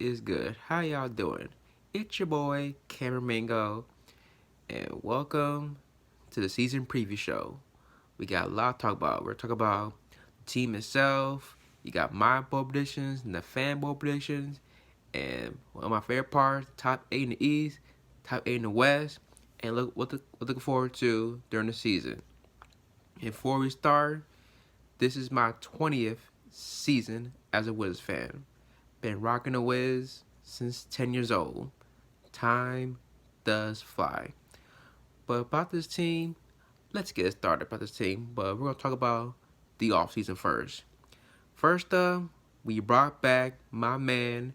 is good? How y'all doing? It's your boy Cameron Mango, and welcome to the season preview show. We got a lot to talk about. We're talking about the team itself. You got my bold predictions and the fan bold predictions, and one of my favorite parts: top 8 in the East, top 8 in the West, and what looking forward to during the season. And before we start, this is my 20th season as a Wiz fan. Been rocking the Wiz since 10 years old. Time does fly. But about this team, let's get started about this team. But we're going to talk about the offseason first. First up, we brought back my man,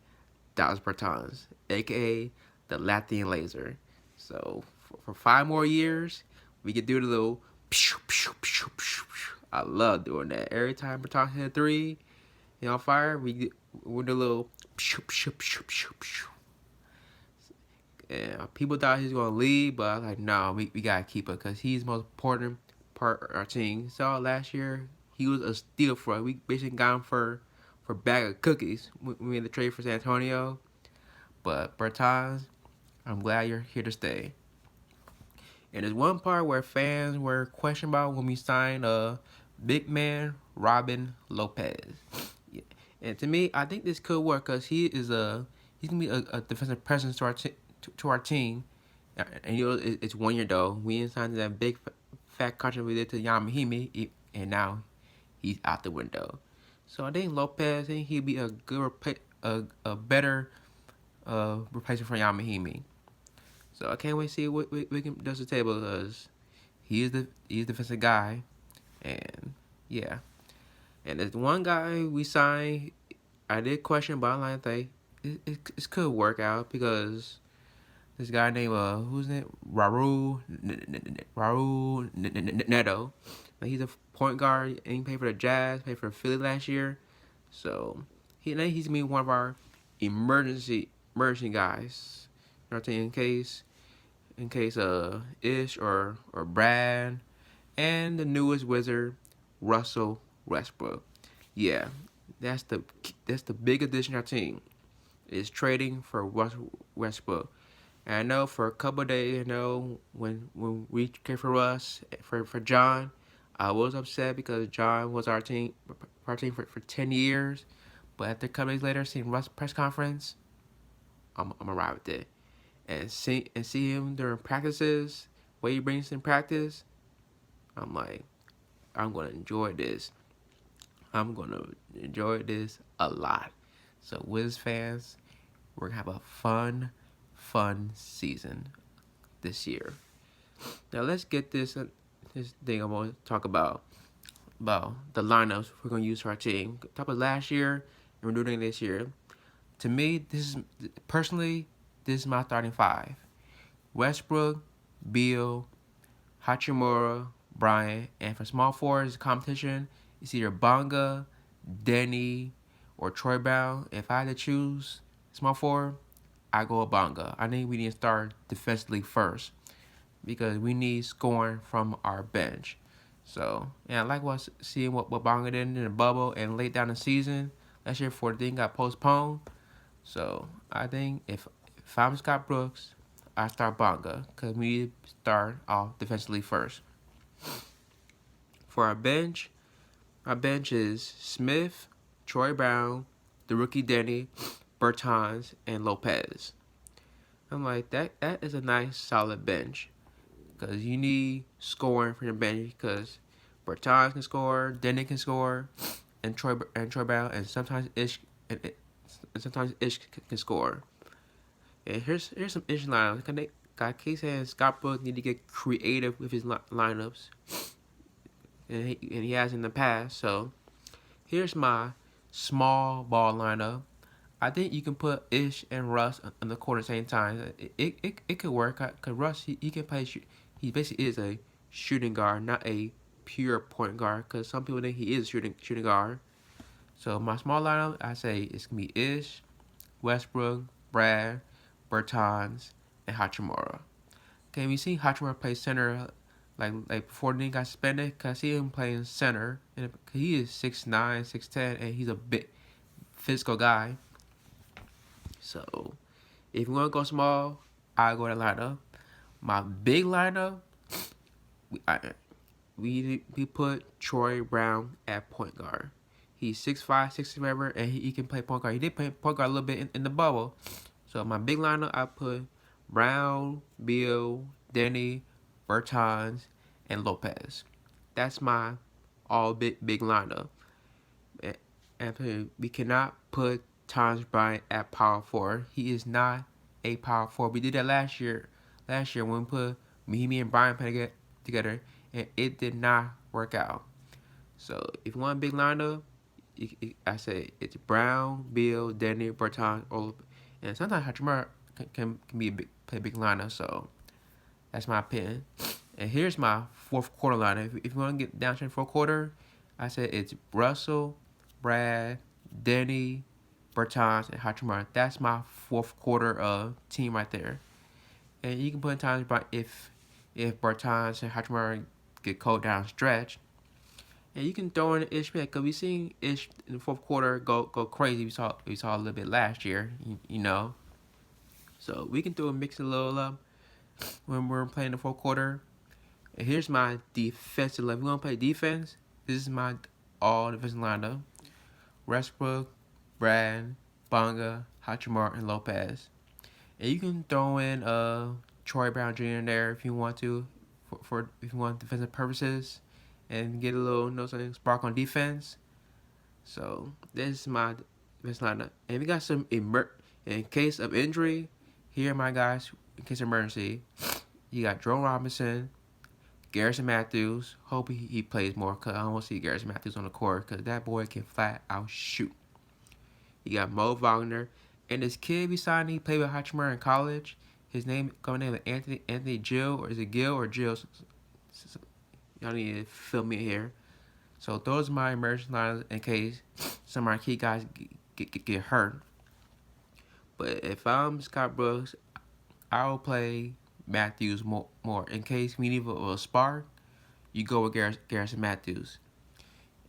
Dallas Bertans, aka the Latvian Laser. So for 5 more years, we could do the little pew, pew, pew, pew, pew. I love doing that. Every time Bertans hit a three, on fire, we do a little pew, pew, pew, pew, pew. And people thought he was going to leave, but I was like, no, we got to keep it because he's the most important part of our team. So last year, he was a steal for us. We basically got him for a bag of cookies. We made the trade for San Antonio. But Bertans, I'm glad you're here to stay. And there's one part where fans were questioning about when we signed big man Robin Lopez. Yeah. And to me, I think this could work because he's gonna be a defensive presence to our team. And it's 1 year though. We didn't sign that big fat contract we did to Yamahimi, and now he's out the window. So I think Lopez, he'd be a good a better replacement for Yamahimi. So I can't wait to see what we can do to the table because he's the defensive guy, and yeah. And there's one guy we signed. I did question, but I think it could work out because this guy named who's it? Raul Neto. He's a point guard and he played for the Jazz, played for Philly last year. So he's gonna be one of our emergency guys. You know what I'm saying? In case Ish or Brad and the newest wizard, Russell Westbrook. Yeah, that's the big addition to our team is trading for Russell Westbrook. And I know for a couple of days, when we came for Russ for John, I was upset because John was our team for 10 years. But after a couple days later, seeing Russ press conference, I'm alright with it. And see him during practices, what he brings in practice, I'm like, I'm gonna enjoy this. I'm gonna enjoy this a lot. So Wiz fans, we're gonna have a fun season this year. Now let's get this thing I'm gonna talk about the lineups we're gonna use for our team. Top of last year and we're doing it this year. To me, this is my starting five. Westbrook, Beal, Hachimura, Bryant, and for small forwards competition, it's either Bonga, Denny, or Troy Brown. If I had to choose small forward, I go with Bonga. I think we need to start defensively first because we need scoring from our bench. So, yeah, I like seeing what Bonga did in the bubble and late down the season. Last year before the thing got postponed. So, I think if I'm Scott Brooks, I start Bonga because we need to start off defensively first. For our bench is Smith, Troy Brown, the rookie Denny, Bertans, and Lopez. I'm like, that is a nice, solid bench. Because you need scoring from your bench because Bertans can score, Denny can score, and Troy Brown, and sometimes Ish can score. And here's some Ish lineups. I keep saying Scott Brooks need to get creative with his lineups, and he has in the past. So here's my small ball lineup. I think you can put Ish and Russ on the court at the same time. It could work because Russ he can play. He basically is a shooting guard, not a pure point guard. Because some people think he is a shooting guard. So my small lineup, I say it's gonna be Ish, Westbrook, Brad, Bertans, and Hachimura. Okay, we see Hachimura play center like before the got suspended. Cause I see him playing center, and he is 6'9", 6'10", and he's a big physical guy. So if you want to go small, I go to lineup. My big lineup, we put Troy Brown at point guard. He's 6'5", 6'7", and he can play point guard. He did play point guard a little bit in the bubble. So my big lineup, I put Brown, Beal, Denny, Bertans, and Lopez. That's my all big lineup. And we cannot put Thomas Bryant at power forward. He is not a power forward. We did that last year. Last year when we put me and Brian playing together, and it did not work out. So if you want a big lineup, I say it's Brown, Beal, Denny, Bertans, and sometimes Hachimura can be play a big lineup. So that's my opinion. And here's my fourth quarter lineup. If you want to get down to the fourth quarter, I said it's Russell, Brad, Denny, Bertans, and Hachimura. That's my fourth quarter team right there. And you can put in times if Bertans and Hachimura get cold down stretch. And you can throw in Ish because we seen Ish in the fourth quarter go crazy. We saw a little bit last year, you know. So we can mix a little up when we're playing the fourth quarter. And here's my defensive lineup. We're gonna play defense. This is my all defensive lineup: Westbrook, Brad, Bonga, Hachimura, and Lopez. And you can throw in Troy Brown Jr. in there if you want to, for if you want defensive purposes, and get a little spark on defense. So this is my defense lineup. And we got some in case of injury. Here are my guys in case of emergency. You got Jerome Robinson, Garrison Matthews. Hope he plays more because I don't want to see Garrison Matthews on the court because that boy can flat out shoot. You got Mo Wagner. And this kid we signed, he played with Hachimura in college. His name is Anthony Gill, or is it Gill or Jill? Y'all need to fill me in here. So those are my emergency lines in case some of our key guys get hurt. But if I'm Scott Brooks, I will play Matthews more. In case we need a spark, you go with Garrison Matthews.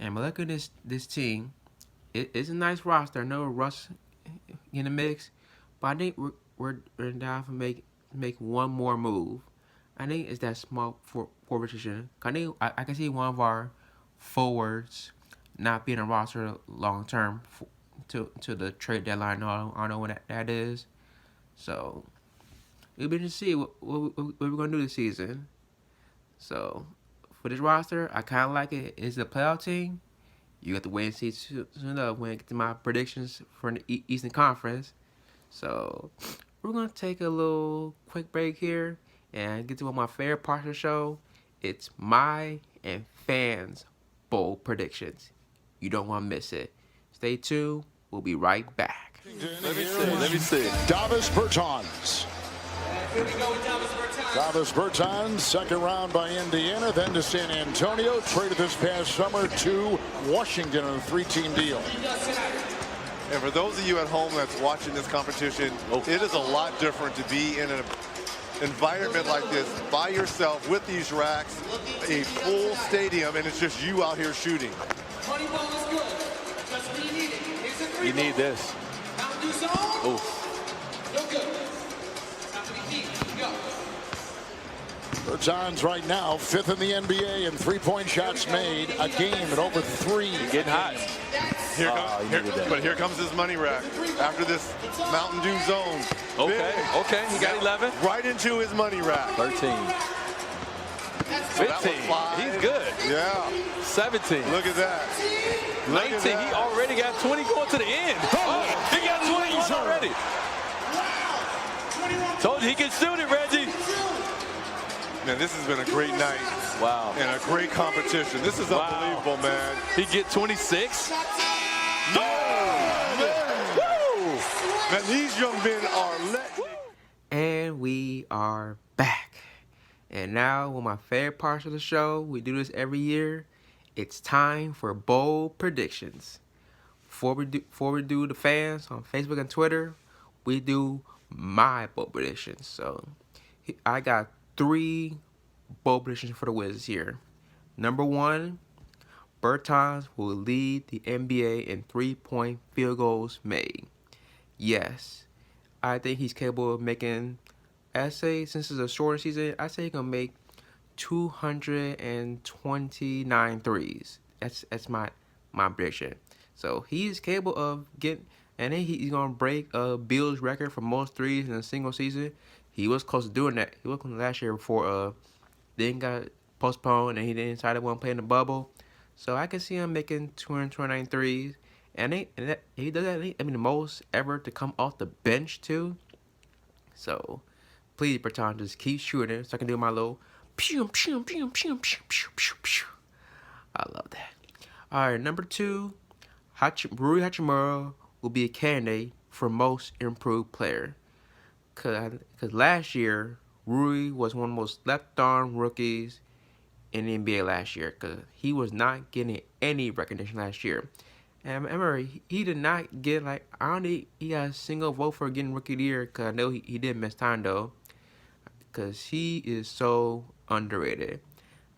And look at this team. It's a nice roster. I know Russ in the mix, but I think we're down for make one more move. I think it's that small forward position. I can see one of our forwards not being a roster long term to the trade deadline. I don't know when that is. So it'll be interesting to see what we're gonna do this season. So for this roster, I kind of like it. It's a playoff team. You got to wait and see soon enough when I get to my predictions for the Eastern Conference. So we're going to take a little quick break here and get to one of my favorite parts of the show. It's my and fans' bold predictions. You don't want to miss it. Stay tuned. We'll be right back. Let me see. Davis Bertans. Here we go with Davis Bertans. Davis Bertans, second round by Indiana, then to San Antonio. Traded this past summer to Washington on a 3-team deal. And for those of you at home that's watching this competition, it is a lot different to be in an environment like this by yourself with these racks, a full stadium, and it's just you out here shooting. Money ball is good. Just what you need it. Here's a three. You need this. Mountain Dew zone. Oh. No good. Time to be deep. Go. Bertans right now, 5th in the NBA in three-point shots made a game at over 3. Getting hot. Here comes his money rack after this Mountain Dew zone. Okay, he got 11. Right into his money rack. 13. 15. He's good. Yeah. 17. Look at that. 19. He already got 20 going to the end. Oh, he got 21 already. Told you he can shoot it, Reggie. Man, this has been a great night. Wow. And a great competition. This is unbelievable, man. He get 26. No! Man, these young men are letting. And we are back. And now, one of my favorite parts of the show, we do this every year. It's time for bold predictions. Before we do the fans on Facebook and Twitter, we do my bold predictions. So I got 3 bold predictions for the Wizards here. Number 1, Bertans will lead the NBA in 3-point field goals made. Yes, I think he's capable of making, I say, since it's a shorter season, I say he can make 229 threes. That's my prediction. So he is capable of getting, and then he's gonna break Bill's record for most threes in a single season. He was close to doing that. He was close last year before then got postponed and he didn't decide to want to play in the bubble. So I can see him making 229 threes. And he does that, I mean, the most ever to come off the bench, too. So, please, Bertan, just keep shooting so I can do my little pew, pew, pew, pew, pew, pew, pew, pew. I love that. All right, number 2, Rui Hachimura will be a candidate for most improved player. Because last year, Rui was one of the most slept-on rookies in the NBA last year. Because he was not getting any recognition last year. And I remember he did not get, like, I don't think he got a single vote for getting Rookie of the Year, because I know he did miss time, though, because he is so underrated.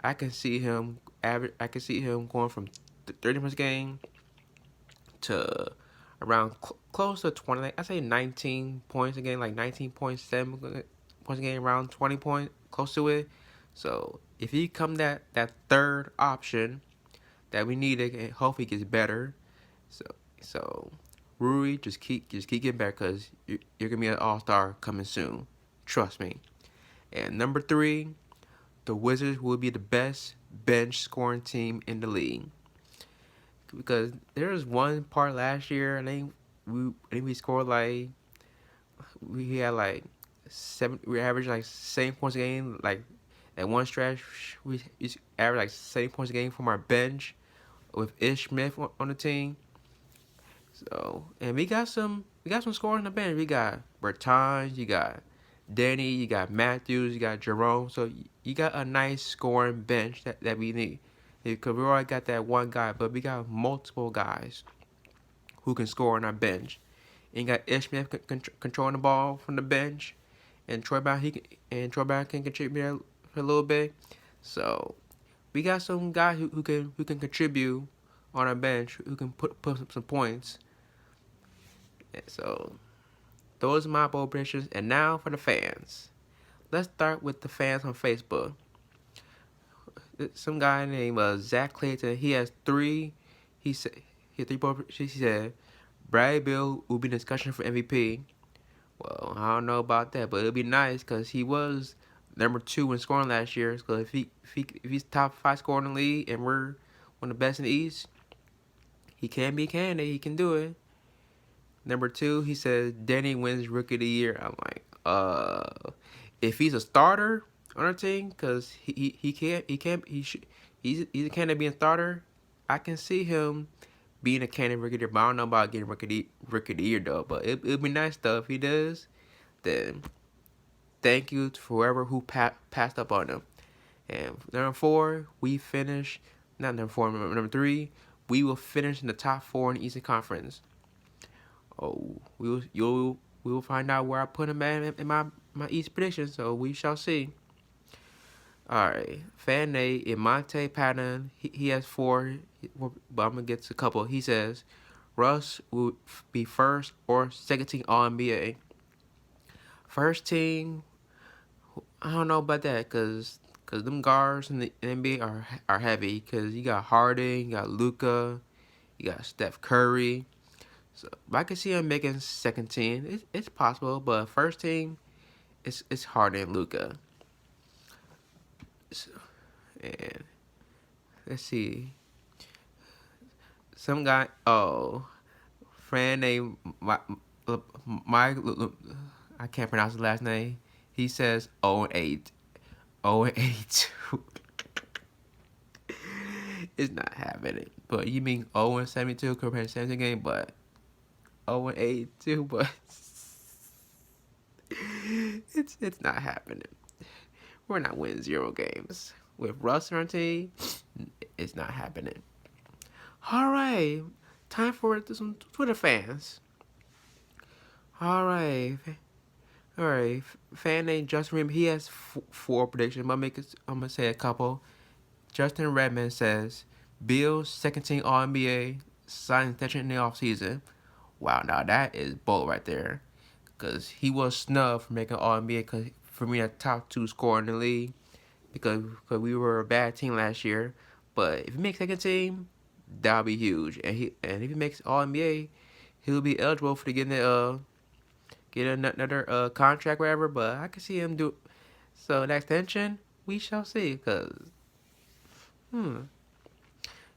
I can see him going from 30 points a game to around close to 20, like, I say 19 points a game, like 19.7 points a game, around 20 points, close to it. So if he come that third option that we needed, and hopefully gets better. So Rui, just keep getting better, because you're gonna be an all-star coming soon. Trust me. And number 3, the Wizards will be the best bench scoring team in the league. Because there was one part last year, and we scored like, we had like 7. We averaged like 7 points a game. Like at one stretch, we averaged like 7 points a game from our bench with Ish Smith on the team. So, and we got some scorers on the bench. We got Bertans, you got Danny, you got Matthews, you got Jerome. So you got a nice scoring bench that we need. Because we already got that one guy, but we got multiple guys who can score on our bench. And you got Ish Smith controlling the ball from the bench, and Troy Brown can contribute a little bit. So we got some guys who can contribute on our bench, who can put some points. So those are my bold predictions. And now for the fans. Let's start with the fans on Facebook. Some guy named Zach Clayton. He has 3. He said bold predictions. He said Bradley Beal will be in discussion for MVP. Well, I don't know about that, but it'll be nice, because he was number 2 in scoring last year. So if he's top 5 scorer in the league, and we're one of the best in the East, he can be a candidate. He can do it. Number 2, he says Danny wins Rookie of the Year. I'm like, if he's a starter on our team, because he's a candidate being a starter, I can see him being a candidate Rookie of the Year. But I don't know about getting Rookie of the Year, though. But it'd be nice, though, if he does. Then thank you to whoever who passed up on him. And number 4, we finish. Not number 4, number 3. We will finish in the top 4 in the Eastern Conference. Oh, we will find out where I put him at in my East prediction. So we shall see. All right, fan name Imante Patton. He has 4, but I'm gonna get to a couple. He says Russ will be first or second team All NBA. First team, I don't know about that, cause them guards in the NBA are heavy. Cause you got Harden, you got Luka, you got Steph Curry. So I can see him making second team. It's possible, but first team, it's Harden and Luka. So, and let's see. Some guy, friend named Mike. I can't pronounce his last name. He says 0-8, 0-8. It's not happening. But you mean 0-72 compared to 17 game, but 0-8 too, but it's not happening. We're not winning 0 games. With Russ on our team, it's not happening. Alright. Time for some Twitter fans. Alright. Fan named Justin Redmond, he has 4 predictions. I'm gonna say a couple. Justin Redmond says Bills second team All NBA, signing extension in the offseason. Wow, now that is bold right there. because he was snubbed for making All-NBA for me a top 2 scorer in the league because we were a bad team last year. But if he makes second team, that'll be huge. And if he makes All-NBA, he'll be eligible for getting another contract, whatever. But I can see him do. So that extension, we shall see. Cause, And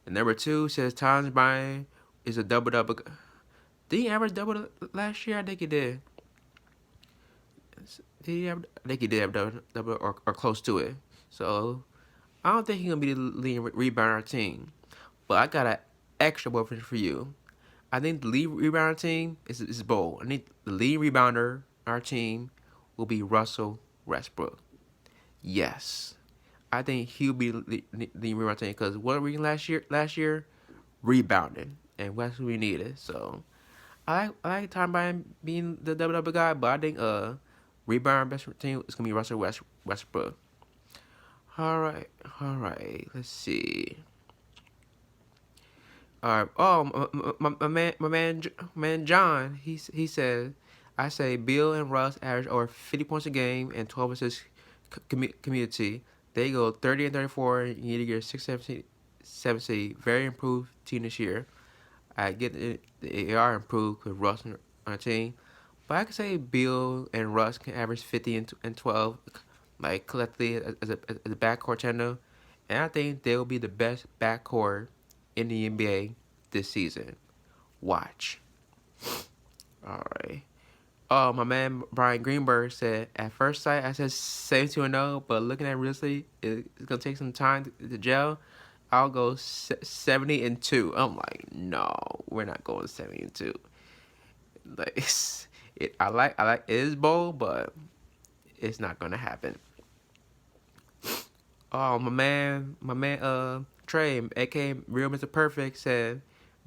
number 2 says Thomas Bryant is a double-double. Did he average double last year? I think he did. I think he did have double or close to it. So I don't think he's gonna be the lead rebounder on our team. But I got an extra boyfriend for you. I think the lead rebounder team is bold. I think the lead rebounder on our team will be Russell Westbrook. Yes, I think he'll be the rebounder team because what we last year rebounding, and that's what we needed. So I like Tom Bryan being the double guy, but I think rebound best team is gonna be Russell Westbrook. All right. Let's see. All right. Oh, my man John. He said, I say Bill and Russ average over 50 points a game and 12 assists community. They go 30 and 34. You need to get 6-17. Very improved team this year. I get they are improved with Russ on our team. But I could say Bill and Russ can average 50 and 12, like collectively as a backcourt tandem, and I think they will be the best backcourt in the NBA this season. Watch. All right. Oh, my man Brian Greenberg said, at first sight I said 72-0, but looking at realistically, it's gonna take some time to gel. I'll go 70-2. I'm like, no, we're not going 70-2. Like. I like it is bold, but it's not gonna happen. Oh, my man Trey, aka Real Mr. Perfect, said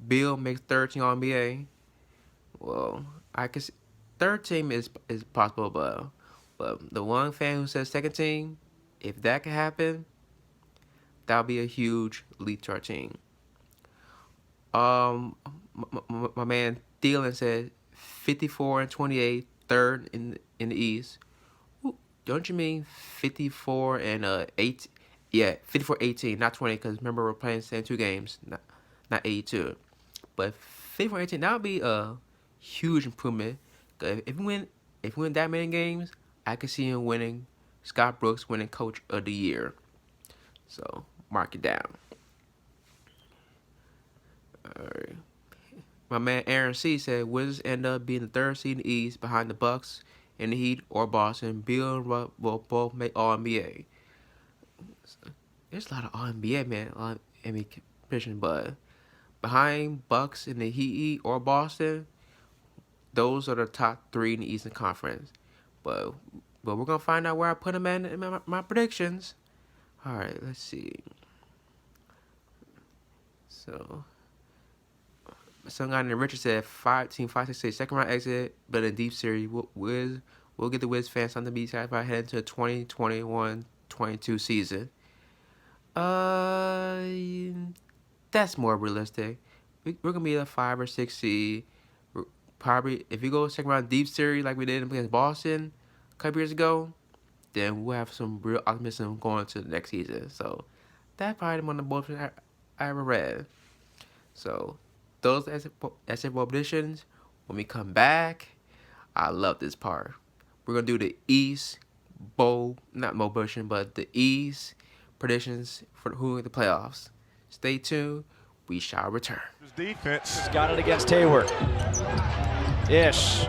Bill makes third team All-NBA. Well, I can see third team is possible, but the one fan who says second team, if that can happen, that'll be a huge lead to our team. My man Thielen said 54-28, third in the East. Ooh, don't you mean 54 and 8? Yeah, 54-18, not 20. Because remember we're playing 72 games, not 82. But 54-18, that would be a huge improvement. Cause if we win that many games, I could see him winning. Scott Brooks winning Coach of the Year. So mark it down. All right. My man Aaron C. said Wizards end up being the third seed in the East behind the Bucks and the Heat or Boston. Bill and Russ will both make All-NBA. There's a lot of All-NBA, man, All-NBA competition, but behind Bucks and the Heat or Boston, those are the top 3 in the Eastern Conference. But we're going to find out where I put them in my predictions. All right, let's see. So... Some guy named Richard said 5-6 second round exit, but in deep series, we'll get the Wiz fans something to be satisfied heading to the 2021-22 season. That's more realistic. We're gonna be a 5 or 6 seed. Probably if you go second round deep series like we did against Boston a couple years ago, then we'll have some real optimism going to the next season. So that's probably one of the bullshit I ever read. So. Those SF predictions, when we come back, I love this part. We're going to do the East Bowl, not Mo Bushin, but the East predictions for who in the playoffs. Stay tuned. We shall return. His defense. Got it against Hayward. Ish.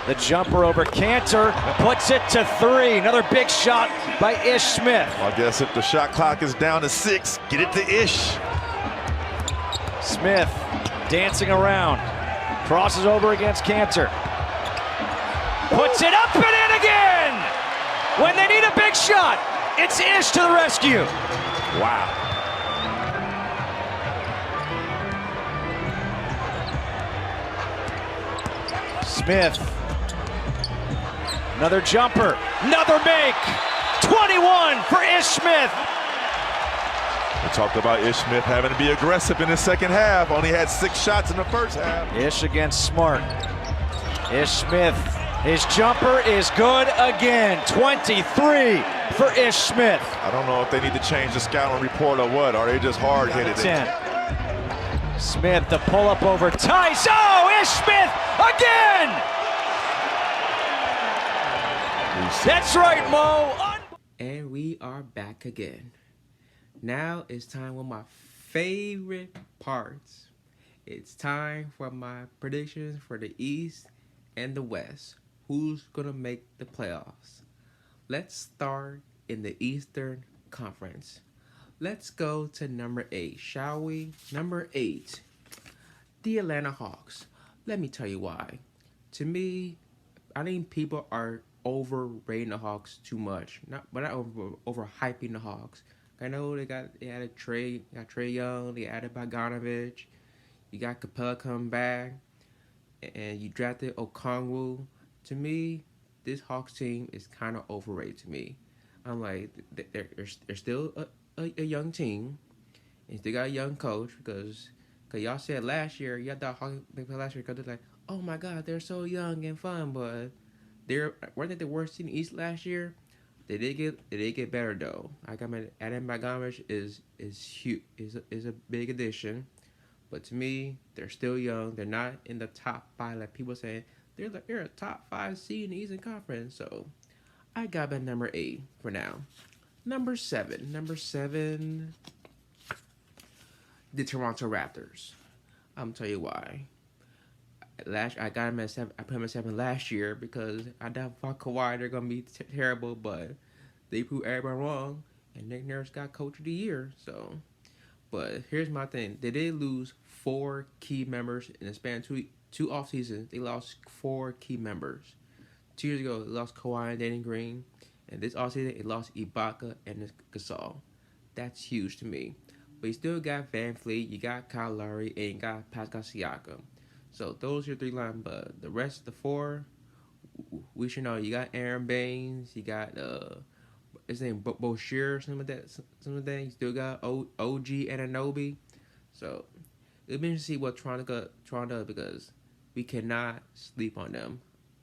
The jumper over Cantor. Puts it to 3. Another big shot by Ish Smith. I guess if the shot clock is down to 6, get it to Ish. Smith. Dancing around, crosses over against Cantor. Puts it up and in again! When they need a big shot, it's Ish to the rescue. Wow. Smith, another jumper, another make. 21 for Ish Smith. We talked about Ish Smith having to be aggressive in the second half. Only had 6 shots in the first half. Ish against Smart. Ish Smith His jumper is good again. 23 for Ish Smith. I don't know if they need to change the scouting report or what. Are they just hard-headed? 10. Smith, the pull-up over Tice. Oh, Ish Smith again! That's right, Mo. And we are back again. Now it's time for my favorite parts. It's time for my predictions for the East and the West. Who's gonna make the playoffs? Let's start in the Eastern Conference. Let's go to number 8, shall we? Number 8, the Atlanta Hawks. Let me tell you why. To me, I think people are overrating the Hawks too much. Not overhyping the Hawks. I know they added Trey Young, they added Bogdanovich, you got Capella coming back, and you drafted Okongwu. To me, this Hawks team is kind of overrated to me. I'm like, they're still a young team, and still got a young coach because y'all said last year, y'all thought Hawks they played last year because they're like, oh my God, they're so young and fun, but weren't they the worst team in the East last year? They did get better though. Like I mean, Adam Bogdanovich is huge, is a big addition, but to me, they're still young. They're not in the top 5 like people saying. They're a top 5 seed in the Eastern Conference. So I got them at number 8 for now. Number 7, the Toronto Raptors. I'm tell you why. I got him at 7. I put him at 7 last year because I thought Kawhi they're gonna be terrible, but they proved everyone wrong, and Nick Nurse got Coach of the Year. So, but here's my thing: they did lose 4 key members in the span of two off seasons. They lost 4 key members. 2 years ago, they lost Kawhi and Danny Green, and this off season, they lost Ibaka and Gasol. That's huge to me. But you still got Van Fleet, you got Kyle Lowry, and you got Pascal Siakam. So those are your 3 lines, but the rest of the 4, we should know. You got Aaron Baines, you got his name Boshier, something like that. You still got OG Anunoby. So it'll be interesting to see what Toronto because we cannot sleep on them.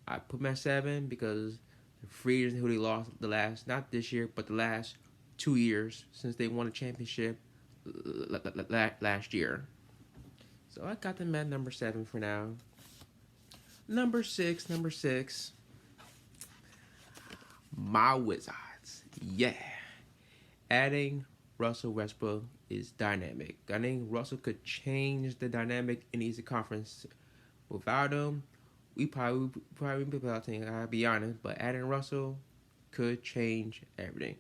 I put them at 7 because the free agents who they lost not this year, but the last 2 years since they won a championship last year. So I got them at number 7 for now. Number 6. My Wizards. Yeah. Adding Russell Westbrook is dynamic. I think Russell could change the dynamic in the Eastern Conference. Without him, we probably be better. I gotta be honest, but adding Russell could change everything.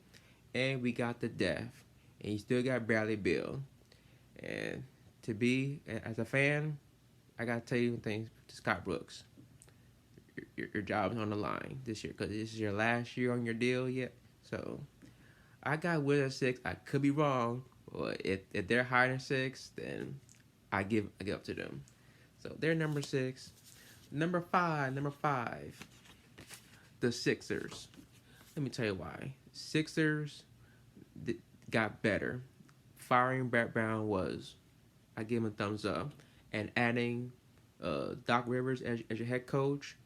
And we got the depth, and you still got Bradley Beal. And to be as a fan, I gotta tell you things to Scott Brooks. Your job is on the line this year because this is your last year on your deal yet. So I got Wizards 6. I could be wrong, but if they're higher than 6, then I give up to them. So they're number 6. Number 5, the Sixers. Let me tell you why. Sixers got better. Firing Brett Brown I give him a thumbs up. And adding Doc Rivers as your head coach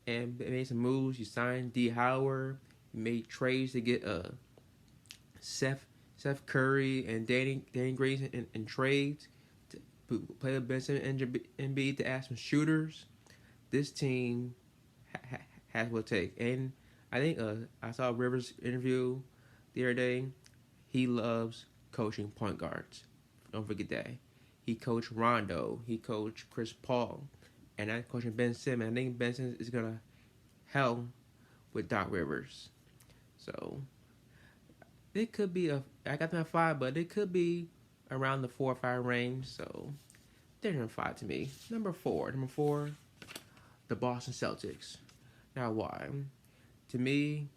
and made some moves. You signed D. Howard. You made trades to get Seth Curry and Danny Green in trades to play with Benson and Embiid to add some shooters. This team has what it takes. And I think I saw Rivers' interview the other day. He loves coaching point guards. Don't forget that. He coached Rondo. He coached Chris Paul. And I'm coaching Ben Simmons. I think Ben Simmons is going to help with Doc Rivers. So it could be I got them at 5, but it could be around the 4 or 5 range. So they're number 5 to me. Number 4, the Boston Celtics. Now why? To me,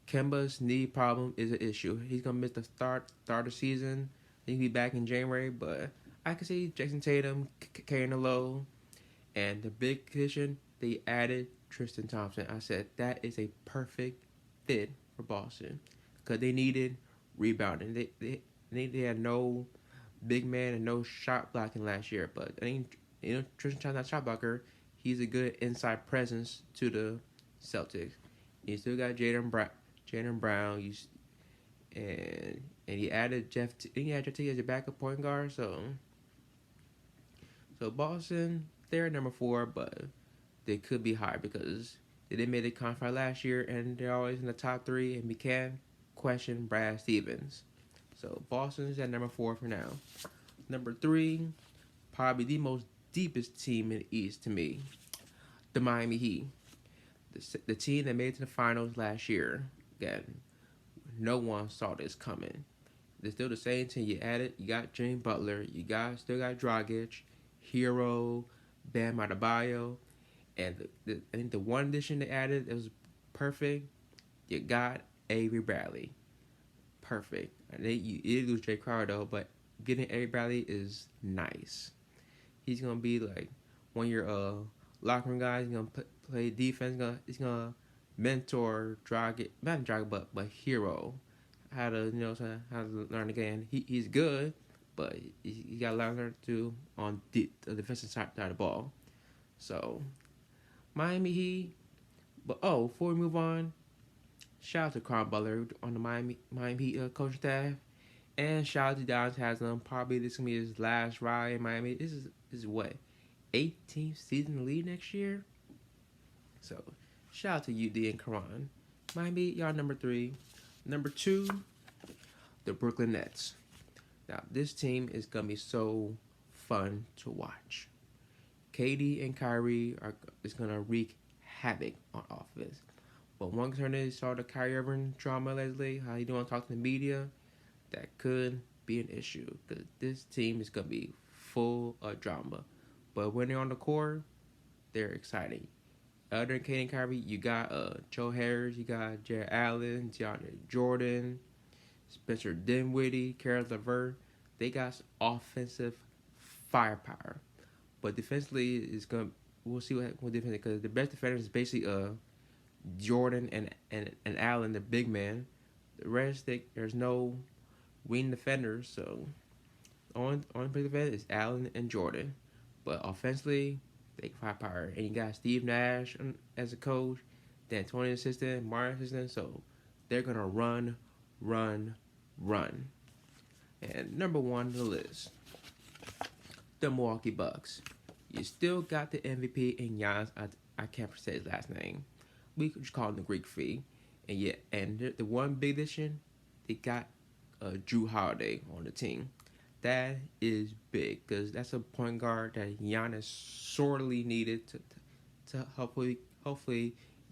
Kemba's knee problem is an issue. He's gonna miss the start of the season. He'll be back in January, but I can see Jason Tatum carrying the load. And the big addition, they added Tristan Thompson. I said that is a perfect fit for Boston because they needed rebounding. They had no big man and no shot blocking last year, but I think Tristan Thompson's not a shot blocker. he's a good inside presence to the Celtics. You still got Jaylen Brown. And he added Jeff T as your backup point guard. So Boston, they're number 4, but they could be higher because they didn't make the conference last year, and they're always in the top 3, and we can't question Brad Stevens. So Boston's at number 4 for now. Number 3, probably the most deepest team in the East to me, the Miami Heat. The team that made it to the finals last year. Again, no one saw this coming. They're still the same team. You got Jimmy Butler. Still got Dragic, Hero, Bam Adebayo. And I think the one addition they added that was perfect, you got Avery Bradley. Perfect. And you did lose Jay Crowder though, but getting Avery Bradley is nice. He's gonna be like one of your locker room guys. He's gonna play defense. He's gonna mentor Dragic, not Dragic, but Hero. How to learn the game. He's good, but he got a lot to learn to on the defensive side of the ball. So Miami Heat. But before we move on, shout out to Caron Butler on the Miami Heat coaching staff, and shout out to Udonis Haslem. Probably this is gonna be his last ride in Miami. This is what 18th season lead next year. So shout out to UD and Caron. Miami, y'all number 3. Number 2, the Brooklyn Nets. Now this team is gonna be so fun to watch. KD and Kyrie is gonna wreak havoc on offense. But one concern is saw the Kyrie Irving drama lately, how he don't want to talk to the media. That could be an issue because this team is gonna be full of drama. But when they're on the court, they're exciting. Other than KD and Kyrie, you got Joe Harris, you got Jared Allen, DeAndre Jordan, Spencer Dinwiddie, Karis LeVert. They got offensive firepower. But defensively, we'll see what defense, because the best defenders is basically Jordan and Allen, the big man. The rest, there's no wing defenders, so only big defender is Allen and Jordan. But offensively, they firepower. And you got Steve Nash as a coach, D'Antoni assistant, Martin assistant, so they're gonna run. And number 1 on the list, the Milwaukee Bucks. You still got the MVP in Giannis. I can't say his last name. We could just call him the Greek Freak. And the one big addition, they got Drew Holiday on the team. That is big because that's a point guard that Giannis sorely needed to hopefully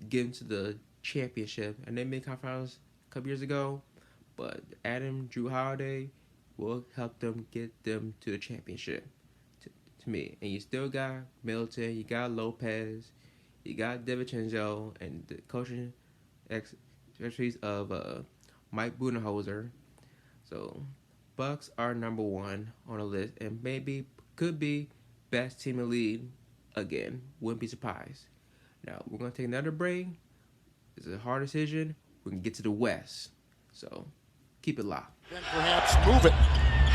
get into the championship. And they made conference a couple years ago, but adding Drew Holiday will help them get them to the championship. To me, and you still got Middleton, you got Lopez, you got DiVincenzo, and the coaching expertise of Mike Budenholzer. So Bucks are number 1 on the list, and maybe could be best team in the league again. Wouldn't be surprised. Now we're gonna take another break. It's a hard decision. We're gonna get to the West, so keep it locked. Then perhaps move it.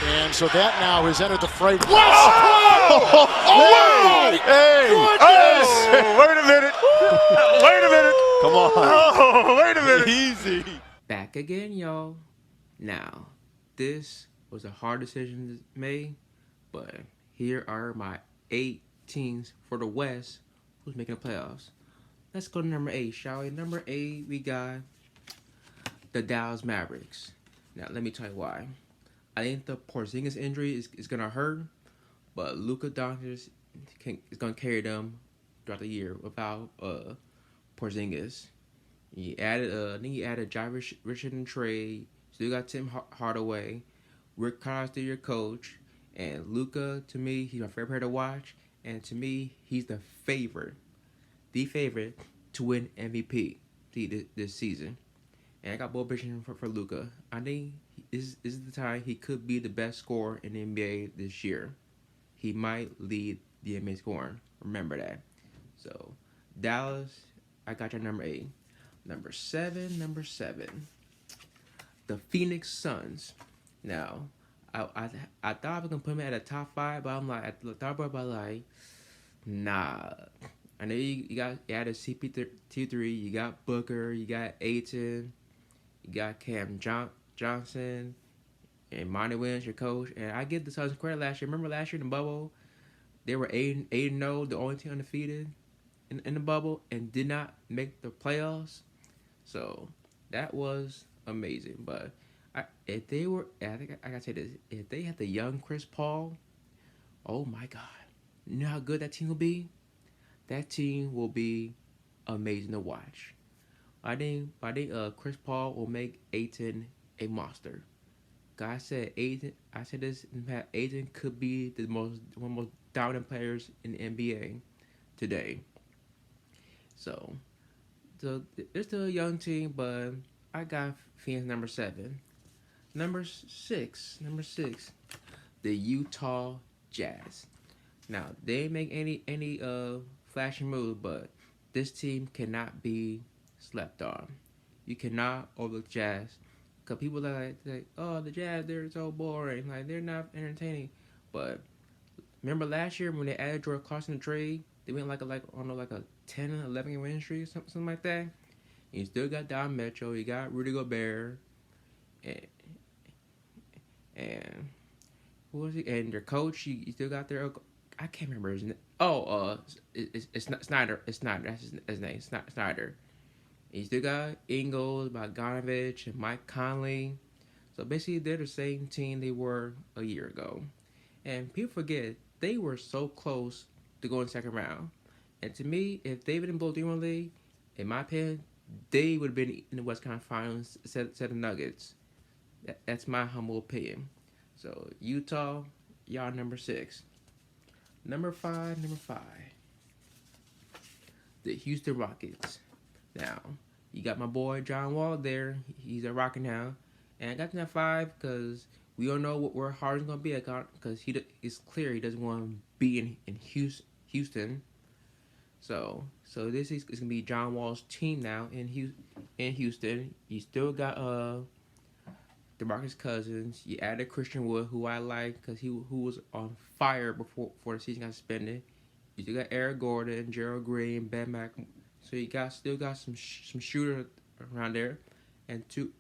And so that now has entered the fray. West! Oh, hey! Wait a minute! Wait a minute! Come on! Oh, wait a minute! Easy. Back again, y'all. Now, this was a hard decision to make, but here are my 8 teams for the West who's making the playoffs. Let's go to number 8, shall we? Number 8, we got the Dallas Mavericks. Now, let me tell you why. I think the Porzingis injury is going to hurt, but Luka Doncic is going to carry them throughout the year without Porzingis. I think he added Josh Richardson in trade. Still got Tim Hardaway. Rick Carlisle still your coach. And Luka, to me, he's my favorite player to watch. And to me, he's the favorite to win MVP this season. And I got bold prediction for Luka. I think this is the time he could be the best scorer in the NBA this year. He might lead the NBA scoring. Remember that. So, Dallas, I got your number 8. Number 7. The Phoenix Suns. Now, I thought I was going to put him at a top 5, but I'm like, I thought about like, nah. I know you added CP3. You got Booker. You got Ayton. You got Cam Johnson. And Monty Williams, your coach. And I give the Suns credit last year. Remember last year in the bubble? They were 8-0, the only team undefeated in the bubble, and did not make the playoffs. So that was amazing. But I think I gotta say this: if they had the young Chris Paul, oh my God, you know how good that team will be. That team will be amazing to watch. I think Chris Paul will make Ayton a monster. I said Ayton. I said this in the past. Ayton could be one of the most dominant players in the NBA today. So it's still a young team, but I got Phoenix number 7. Number six, the Utah Jazz. Now they didn't make any flashy move, but this team cannot be slept on. You cannot overlook Jazz. Cause people are like, oh, the Jazz, they're so boring. Like, they're not entertaining. But remember last year when they added Jordan Clarkson to trade, they went like a 10, 11 game win streak, something like that. And you still got Don Mitchell, you got Rudy Gobert, and who was he? And your coach, you still got their. I can't remember his name. Oh, it's not Snyder. It's Snyder. That's his name. Snyder. You still got Ingles, Bogdanovich, and Mike Conley. So basically, they're the same team they were a year ago. And people forget, they were so close to going second round. And to me, if they didn't blow Demon League, in my opinion, they would have been in the West Conference Finals instead of Nuggets. That's my humble opinion. So, Utah, y'all number 6. Number 5. The Houston Rockets. Now, you got my boy John Wall there. He's a Rocket now. And I got him at 5 because we don't know where Harden's going to be at, because it's clear he doesn't want to be in Houston. So this is going to be John Wall's team now in Houston. You still got DeMarcus Cousins. You added Christian Wood, who I like because who was on fire before the season got suspended. You still got Eric Gordon, Gerald Green, Ben McLemore. So you still got some shooters around there, and two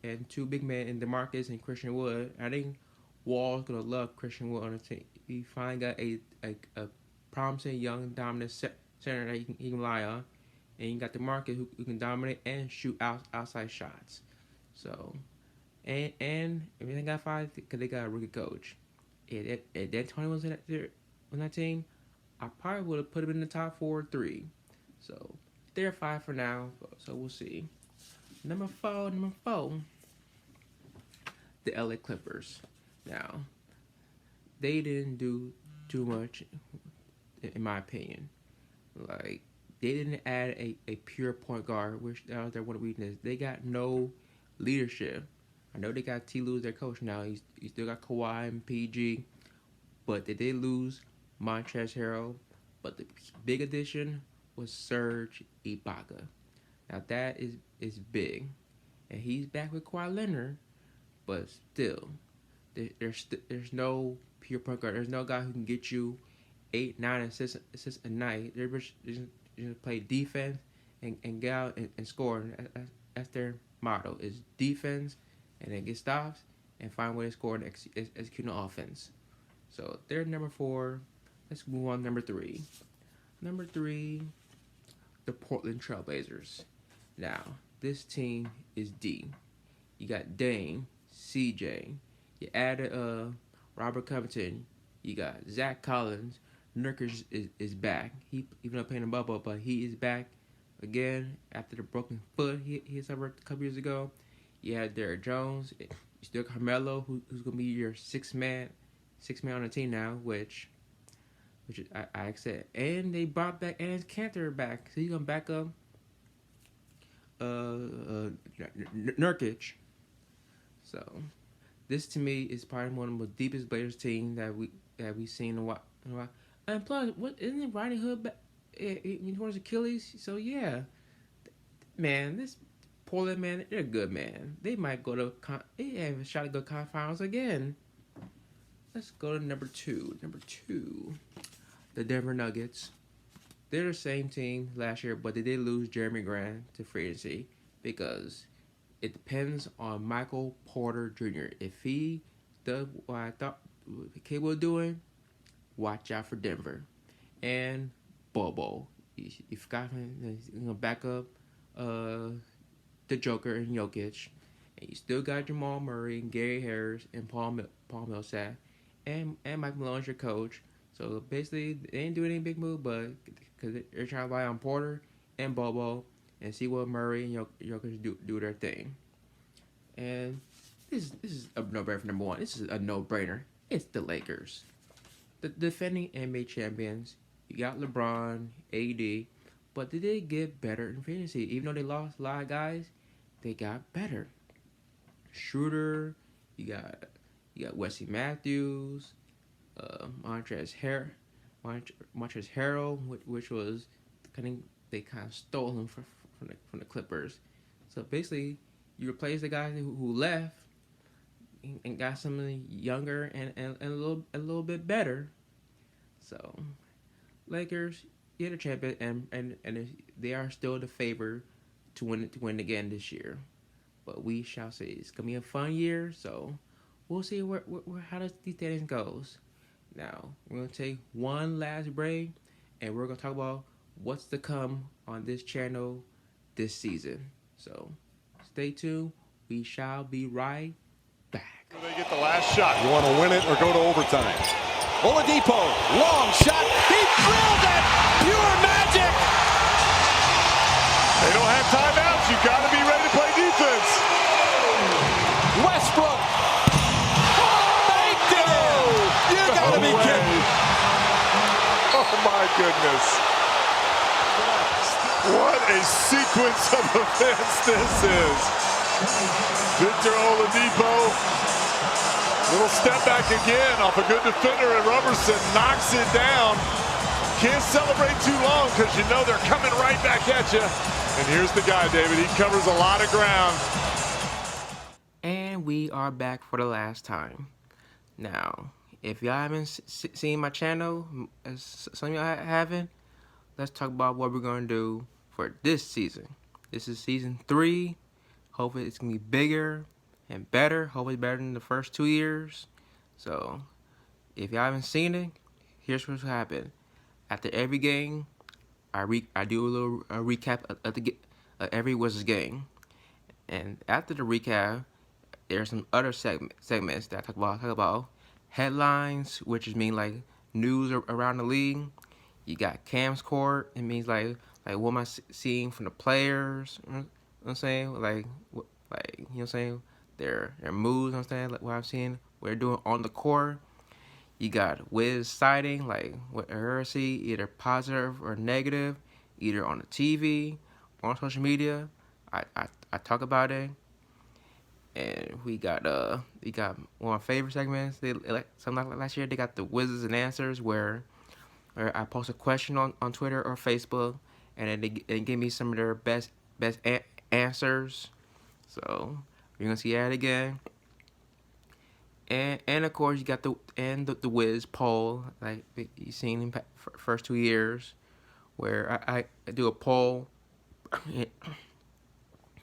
big men in DeMarcus and Christian Wood. I think Wall's gonna love Christian Wood on the team. He finally got a promising young dominant center that he can rely on, and you got DeMarcus who can dominate and shoot outside shots. So, and everything got 5 because they got a rookie coach. If D'Antoni was on that team, I probably would have put him in the top 4 or 3. So. They're 5 for now, so we'll see. Number 4, the LA Clippers. Now, they didn't do too much, in my opinion. Like, they didn't add a pure point guard, which that was their one weakness. They got no leadership. I know they got T. Lue, their coach now. You still got Kawhi and PG, but they did lose Montrezl Harrell. But the big addition was Serge Ibaka. Now that is big, and he's back with Kawhi Leonard, but still, there's no pure point guard. There's no guy who can get you 8, 9 assists a night. They're just play defense and get out and score. That's their motto: is defense and then get stops and find a way to score and execute an offense. So they're number 4. Let's move on to number 3. Number 3. The Portland Trailblazers. Now, this team is D. You got Dame, CJ. You added Robert Covington. You got Zach Collins. Nurkic is back. He even though playing a bubble, but he is back again after the broken foot he suffered a couple years ago. You had Derrick Jones. You still got Carmelo, who's gonna be your sixth man on the team now, which I said. And they brought back Enes Kanter back. So he's going to back up Nurkic. So this to me is probably one of the deepest Blazers team that we've seen in a while. And plus, isn't it Rodney Hood back? He tore his Achilles. So yeah, man, this Portland, man, they're good, man. They might go to they have a shot to go to finals again. Let's go to number 2. The Denver Nuggets. they're the same team last year, but they did lose Jeremy Grant to free agency because it depends on Michael Porter Jr. If he does what I thought K was doing, watch out for Denver. And Bobo. You forgot him. He's gonna back up the Joker and Jokic. And you still got Jamal Murray and Gary Harris and Paul Millsap and Mike Malone's your coach. So basically, they ain't doing any big move, but because they're trying to rely on Porter and Bobo and see what Murray and Jokic do their thing. And this is a no-brainer for number one. This is a no-brainer. It's the Lakers, the defending NBA champions. You got LeBron, AD, but they did get better in free agency. Even though they lost a lot of guys, they got better. Schroeder, you got Wesley Matthews, Montrezl Harrell, which was they kind of stole him from the Clippers. So basically, you replace the guys who left and got something younger and a little bit better. So Lakers, you're the champion, and they are still the favorite to win again this year. But we shall see. It's gonna be a fun year, so we'll see where how these standings goes. Now we're gonna take one last break, and we're gonna talk about what's to come on this channel this season. So stay tuned. We shall be right back. They get the last shot. You want to win it or go to overtime? Oladipo, long shot. He drilled it. Pure magic. They don't have timeouts. You got to be ready to play defense. Westbrook. Baked it in. You got to be kidding. Oh my goodness. What a sequence of events this is. Victor Oladipo. Little step back again off a good defender, and Robertson knocks it down. Can't celebrate too long because you know they're coming right back at you. And here's the guy, David. He covers a lot of ground. And we are back for the last time. Now, if y'all haven't seen my channel, as some of y'all haven't, let's talk about what we're going to do for this season. This is season 3. Hopefully it's going to be bigger and better. Hopefully better than the first 2 years. So, if y'all haven't seen it, here's what's happened. After every game, I do a little recap of every Wizards game. And after the recap, there's some other segments that I talk about headlines, which mean like news around the league. You got Cam's Court. It means like what am I seeing from the players? You know what I'm saying? Like you know what I'm saying? Their moves. You know what I'm saying? Like what I'm seeing, what they're doing on the court. You got Wiz sighting, like what I see, either positive or negative, either on the TV, or on social media. I talk about it. And we got one of my favorite segments. Something like last year, they got the Wizards and Answers, where I post a question on Twitter or Facebook, and then they give me some of their best answers. So you're gonna see that again. And of course you got the Wiz poll, like you seen in first 2 years, where I do a poll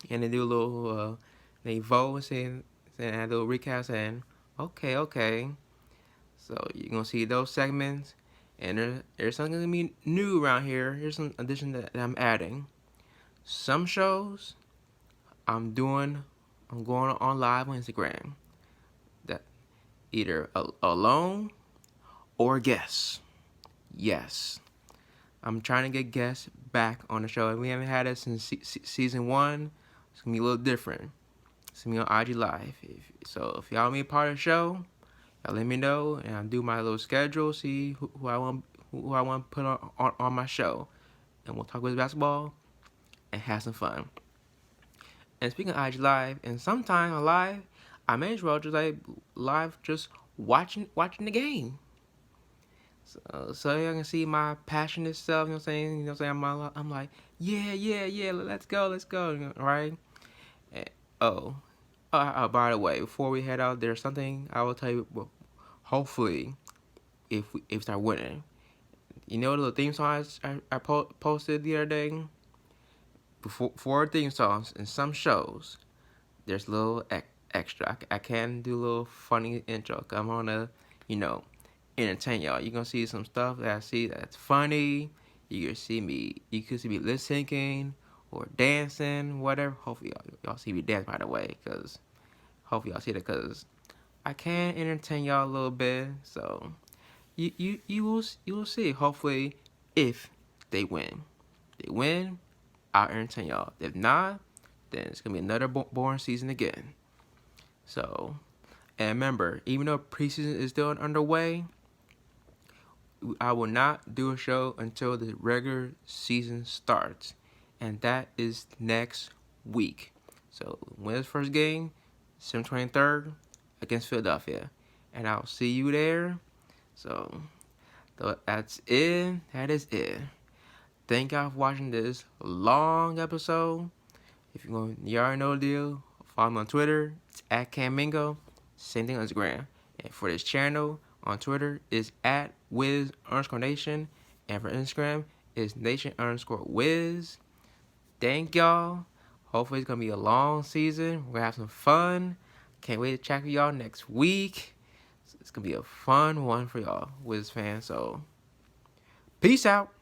and they do a little they vote and I do a recap saying okay. So you're gonna see those segments, and there's something gonna be new around here. Here's some addition that I'm adding. Some shows I'm going on live on Instagram. That either alone or guests. Yes, I'm trying to get guests back on the show. We haven't had it since season 1. It's gonna be a little different. It's gonna be on IG Live. So if y'all want me a part of the show, y'all let me know, and I'll do my little schedule. See who I want to put on my show, and we'll talk with basketball and have some fun. And speaking of IG Live, and sometime on live, I may as well just like live just watching the game. So y'all can see my passionate self, you know what I'm saying? I'm like, yeah, let's go, right? And, by the way, before we head out, there's something I will tell you. Well, hopefully, if we start winning, You know the little theme songs I posted the other day? For theme songs in some shows, there's a little extra. I can do a little funny intro. I'm gonna, entertain y'all. You're gonna see some stuff that I see that's funny. You could see me lip syncing or dancing, whatever. Hopefully y'all see me dance, by the way, because hopefully y'all see that, because I can entertain y'all a little bit. So you will see. Hopefully, if they win, I'll entertain y'all. If not, then it's gonna be another boring season again. So, and remember, even though preseason is still underway, I will not do a show until the regular season starts, and that is next week. So, when's the first game? December 23rd against Philadelphia, and I'll see you there. So, that's it. That is it. Thank y'all for watching this long episode. If you already know the deal, follow me on Twitter. It's @CamMingo. Same thing on Instagram. And for this channel on Twitter is @Wiz_Nation. And for Instagram is Nation_Wiz. Thank y'all. Hopefully it's gonna be a long season. We're gonna have some fun. Can't wait to chat with y'all next week. It's gonna be a fun one for y'all, Wiz fans. So peace out.